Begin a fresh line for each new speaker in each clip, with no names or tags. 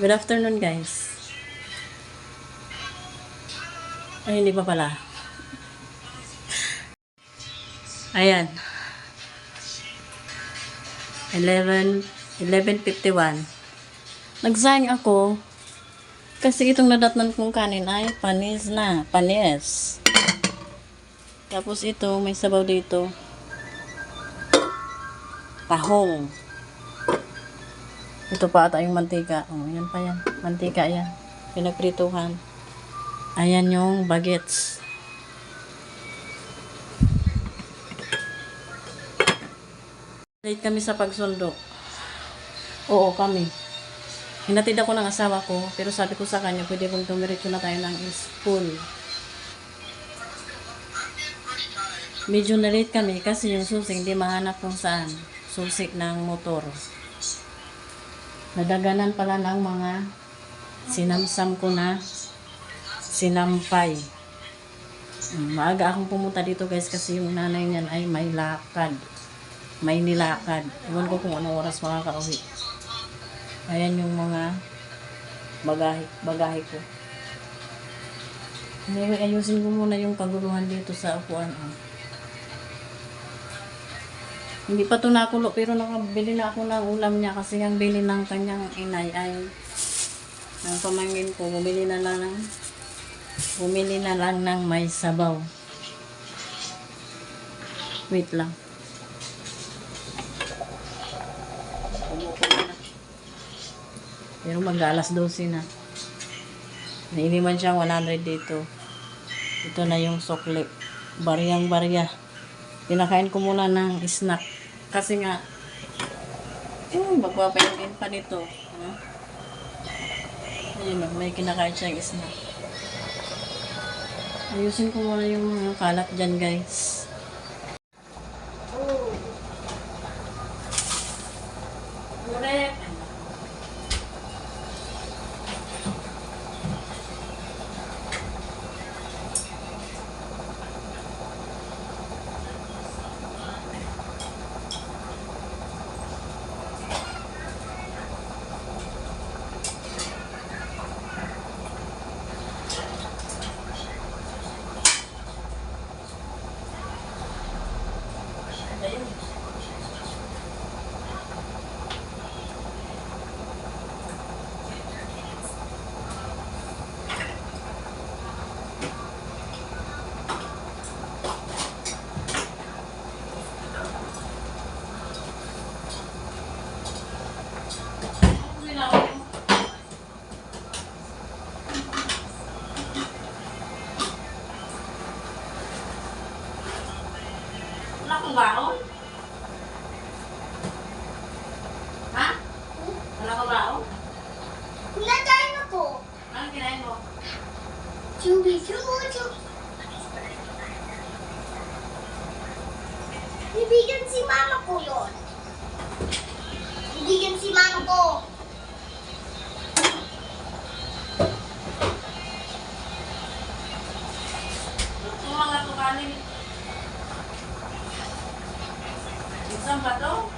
Good afternoon, guys. Ay, hindi pa pala. Ayan. 11:51. Nagsayang ako kasi itong nadatnan kong kanin ay panis na. Panis. Tapos ito, may sabaw dito. Tahong. Ito pa ata yung mantika. Oh, yan pa yan. Mantika yan. Pinagprituhan. Ayan yung bagets. Late kami sa pagsundo. Oo, kami. Hinatid ako ng asawa ko, pero sabi ko sa kanya, pwede kong tumiritso na tayo ng school. Medyo na-late kami kasi yung susik hindi mahanap kung saan. Susik ng motor. Nadaganan pala ng mga sinamsam ko na sinampay. Maaga akong pumunta dito, guys, kasi yung nanay niyan ay may lakad. May nilakad. Iwan ko kung anong oras makakauwi. Ayan yung mga bagahe ko. Anyway, ayusin ko muna yung kaguluhan dito sa upuan. Hindi pa ito nakulo, pero nakabili na ako ng ulam niya kasi ang bili ng kanyang inay ay ang pamangkin ko, bumili na lang ng may sabaw. Wait lang. Pero mag-alas 12 na. Nainiman siyang 100 dito. Ito na yung sukli. Baryang-barya. Pinakain ko muna ng snack. Kasi nga, magpapainin pa nito. Ayun, may kinakain siyang snack. Ayusin ko muna yung mga kalat dyan, guys. Correct. Wala kang baon? Ha? Wala kang baon?
Kinakain ako.
Anong kinain mo?
Chubi-chubi. Bibigyan si mama ko yun. Bibigyan si mama ko.
Yung mga tukanin. Isang ba to?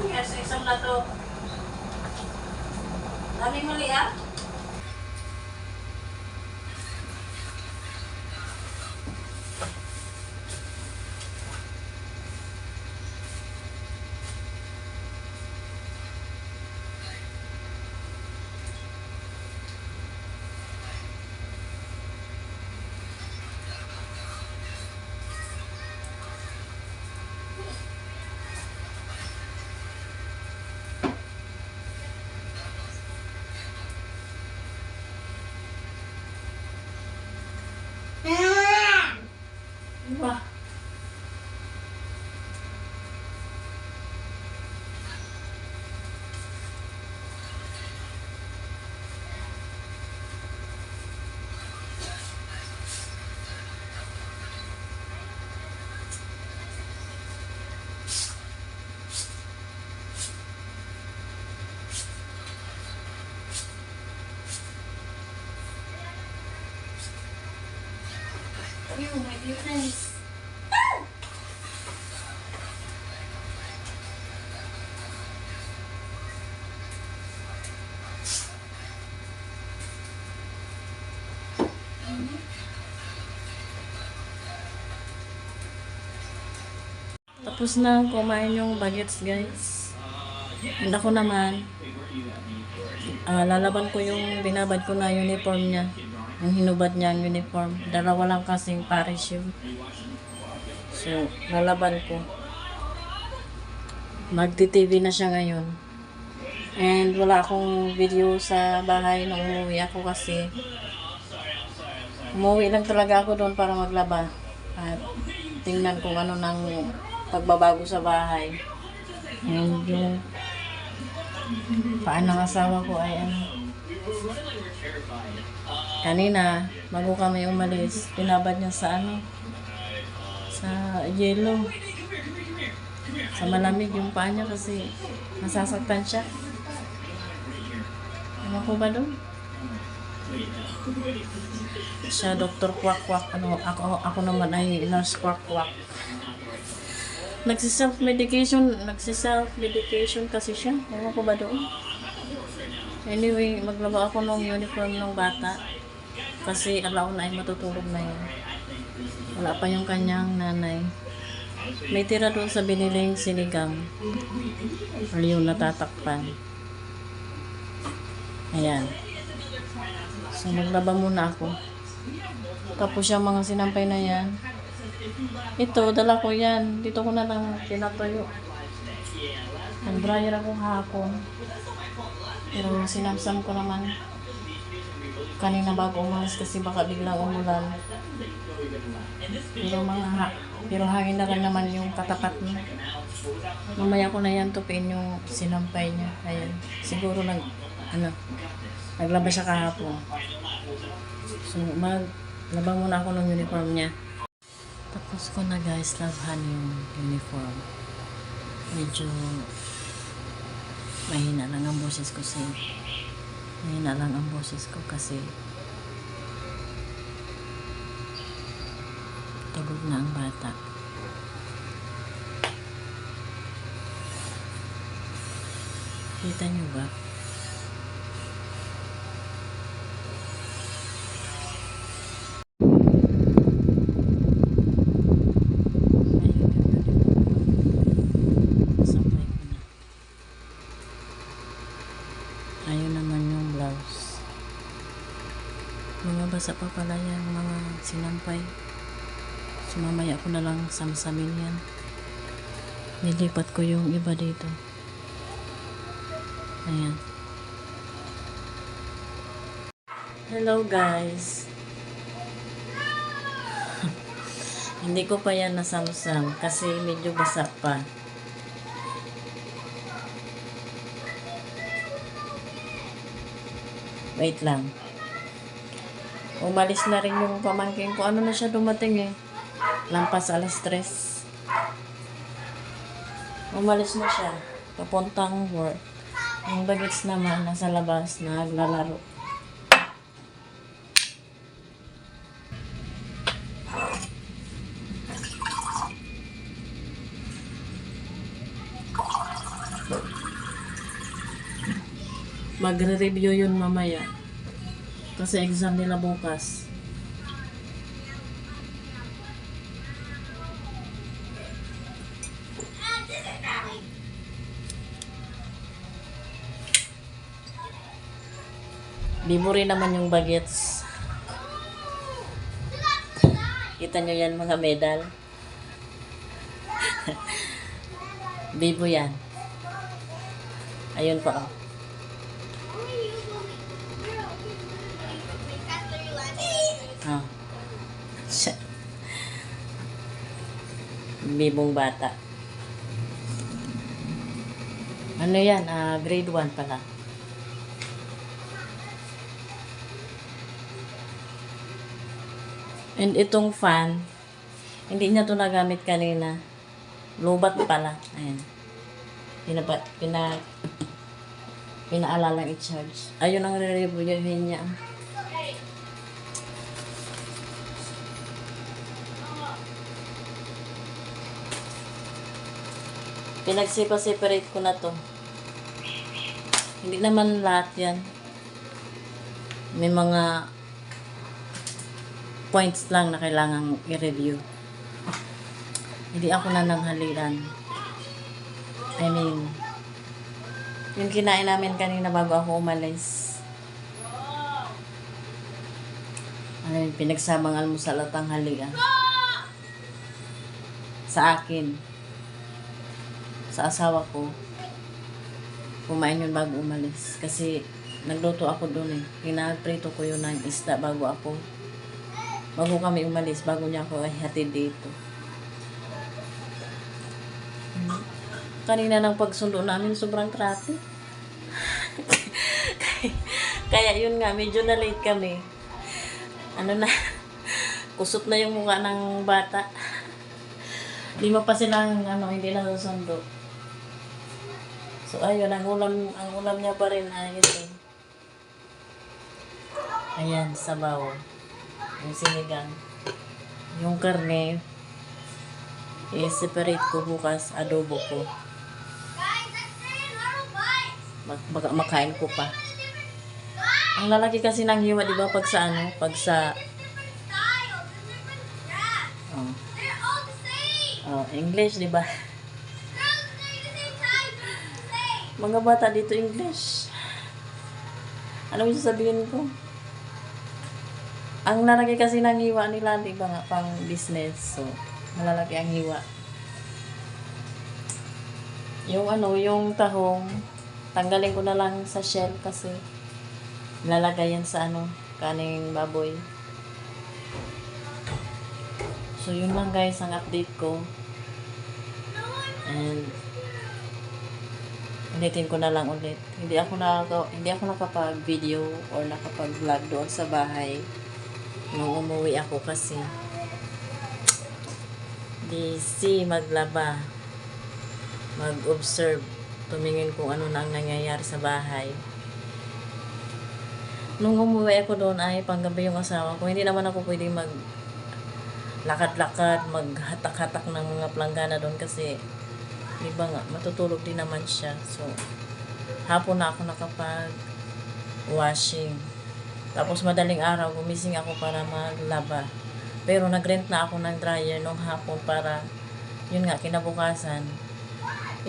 Yes, isang na to. Daming mali, ah. Diba?
you, my dear friends.
Tapos na kumain yung bagets, guys. And ako naman, lalaban ko yung binabad ko na uniform niya. Yung hinubad niya ang uniform. Dalawa lang kasing pares yun. So, lalaban ko. Magti-TV na siya ngayon. And wala akong video sa bahay nung umuwi ako kasi umuwi lang talaga ako doon para maglaba. At tingnan kung ano nang pagbabago sa bahay. And yung paan ng asawa ko ay ano. Kanina, bago kami umalis, pinabad niya sa ano, sa yelo. Sa malamig yung paa niya kasi nasasaktan siya. Ano ko ba doon? Siya, Dr. Kwak Kwak. Ano, ako naman ay Nurse Kwak Kwak. Nagsiself-medication kasi siya. Ano ko ba doon? Anyway, maglaba ako ng uniform ng bata. Kasi alaon ay matutulog na yun. Wala pa yung kanyang nanay. May tira doon sa biniling sinigang. Or yung natatakpan. Ayan. So, maglaba muna ako. Tapos yung mga sinampay na yan. Ito, dala ko yan. Dito ko na lang tinatuyo. Nag-dryer ako hapon. Pero sinamsam ko naman kanina bago umalis kasi baka biglang umulan. Pero hangin na rin naman yung katapat niya. Mamaya ko na yan tupiin yung sinampay niya. Ayan. Siguro naglaba siya kahapon. So, maglaba muna ako ng uniform niya. Tapos ko na guys, labhan yung uniform. Medyo mahina lang ang boses ko kasi tulog na ang bata. Kita niyo ba? Ayun naman yung blouse. Mga basa pa pala yan, mga sinampay. So, mamaya ko na lang samsamin yan. Nilipat ko yung iba dito. Ayan. Hello guys. Hindi ko pa yan nasamsam kasi medyo basa pa. Wait lang. Umalis na rin yung pamangkin ko. Ano na siya dumating eh. Lampas 3:00. Umalis na siya. Papuntang work. Yung bagets naman nasa labas naglalaro. Magre-review yun mamaya. Kasi exam nila bukas. Bibo rin naman yung bagets. Kita nyo yan mga medal. Bibo yan. Ayun pa oh. Oh. Bibong bata. Ano yan? Grade 1 pala. And itong fan, hindi niya to nagamit kanina. Lubat pala. Ayan. Pinaalalang i-charge. Ayun ang re-reviewin niya. Pinagsipa-separate ko na to. Hindi naman lahat yan. May mga points lang na kailangang i-review. Hindi ako nananghalian. I mean, yung kinain namin kanina bago ako umalis. Ay, pinagsabang almusal at tanghalian. Sa akin. Sa asawa ko. Kumain yun bago umalis. Kasi nagluto ako doon eh. Pinaprito ko yun ng isda bago kami umalis. Bago niya ako hatid dito. Kanina ng pagsundo namin sobrang traffic. Kaya yun nga, medyo na late kami. Kusot na yung mukha ng bata. Lima pa silang hindi na susundo. So ayun, ang ulam niya pa rin ay ito. Ayan, sabaw. Yung sinigang. Yung karne, i-separate ko bukas, adobo ko. Makain ko pa. Ang lalaki kasi ng hiwa, di ba? Pag sa English, di ba? Mga bata dito English. Ano yung sasabihin ko? Ang lalaki kasi ng hiwa nila, di ba nga, pang business. So, malalaki ang hiwa. Yung tahong, tanggalin ko na lang sa shell kasi lalagay yan sa kaning baboy. So, yun lang guys, ang update ko. And, ulitin ko na lang ulit. Hindi ako nakapag-video or nakapag-vlog doon sa bahay nung umuwi ako kasi busy maglaba, mag-observe, tumingin kung ano na ang nangyayari sa bahay. Nung umuwi ako doon ay panggabi yung asawa ko. Hindi naman ako pwedeng lakad-lakad, maghatak-hatak ng mga planggana doon kasi di ba nga, matutulog din naman siya. So, hapon na ako nakapag-washing. Tapos madaling araw, gumising ako para maglaba. Pero nag-rent na ako ng dryer nung hapon para, yun nga, kinabukasan,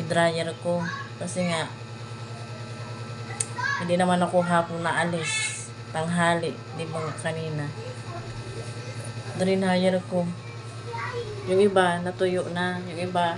i-dryer ko. Kasi nga, hindi naman ako hapon na alis. Tanghali, di ba kanina. Drinyer ko. Yung iba, natuyo na. Yung iba,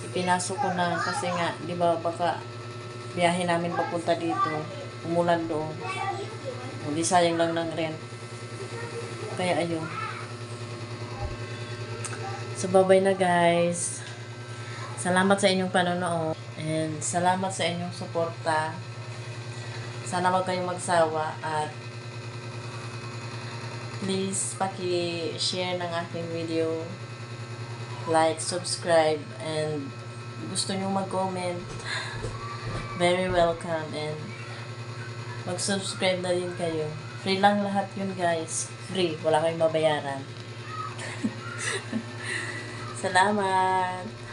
ipinasok ko na kasi nga, di ba, baka biyahe namin papunta dito, umulan doon. Hindi sayang lang ng rent. Kaya ayun. So, bye-bye na guys. Salamat sa inyong panonood. And salamat sa inyong suporta. Sana wag kayong magsawa at please paki-share ng aking video, like, subscribe, and gusto nyo mag-comment, very welcome, and mag-subscribe na din kayo. Free lang lahat yun guys. Free. Wala kayong babayaran. Salamat!